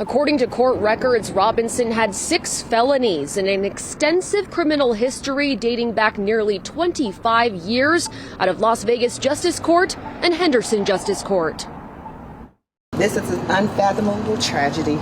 According to court records, Robinson had 6 felonies and an extensive criminal history dating back nearly 25 years out of Las Vegas Justice Court and Henderson Justice Court. This is an unfathomable tragedy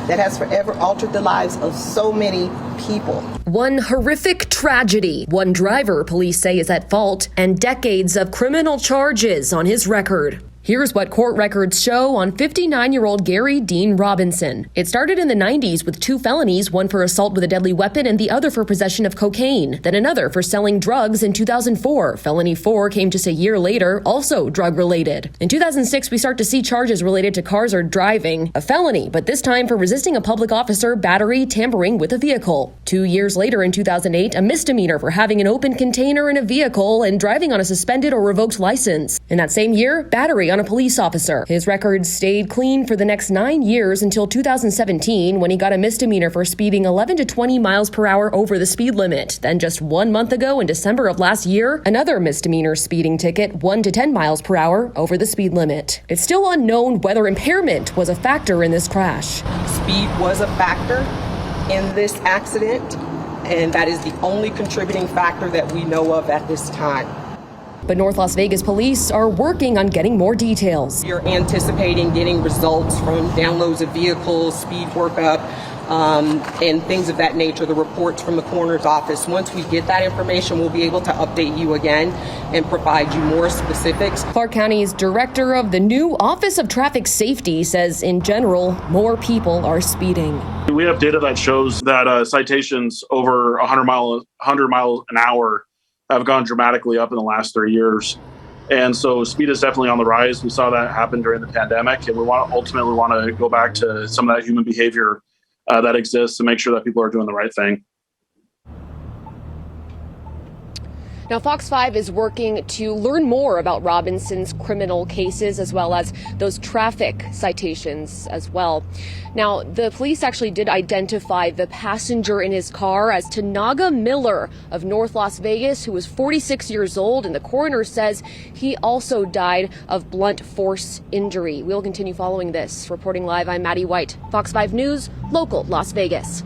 that has forever altered the lives of so many people. One horrific tragedy. One driver, police say, is at fault, and decades of criminal charges on his record. Here's what court records show on 59-year-old Gary Dean Robinson. It started in the 90s with 2 felonies, one for assault with a deadly weapon and the other for possession of cocaine. Then another for selling drugs in 2004. Felony 4 came just a year later, also drug-related. In 2006, we start to see charges related to cars or driving. A felony, but this time for resisting a public officer, battery, tampering with a vehicle. 2 years later in 2008, a misdemeanor for having an open container in a vehicle and driving on a suspended or revoked license. In that same year, battery on a police officer. His record stayed clean for the next 9 years until 2017 when he got a misdemeanor for speeding 11 to 20 miles per hour over the speed limit. Then just 1 month ago in December of last year, another misdemeanor speeding ticket 1 to 10 miles per hour over the speed limit. It's still unknown whether impairment was a factor in this crash. Speed was a factor in this accident, and that is the only contributing factor that we know of at this time. But North Las Vegas police are working on getting more details. You're anticipating getting results from downloads of vehicles, speed workup, and things of that nature, the reports from the coroner's office. Once we get that information, we'll be able to update you again and provide you more specifics. Clark County's director of the new Office of Traffic Safety says, in general, more people are speeding. We have data that shows that citations over 100 miles an hour have gone dramatically up in the last 3 years. And so speed is definitely on the rise. We saw that happen during the pandemic, and we ultimately want to go back to some of that human behavior that exists to make sure that people are doing the right thing. Now, Fox 5 is working to learn more about Robinson's criminal cases as well as those traffic citations as well. Now, the police actually did identify the passenger in his car as Tanaga Miller of North Las Vegas, who was 46 years old, and the coroner says he also died of blunt force injury. We'll continue following this. Reporting live, I'm Maddie White, Fox 5 News, local Las Vegas.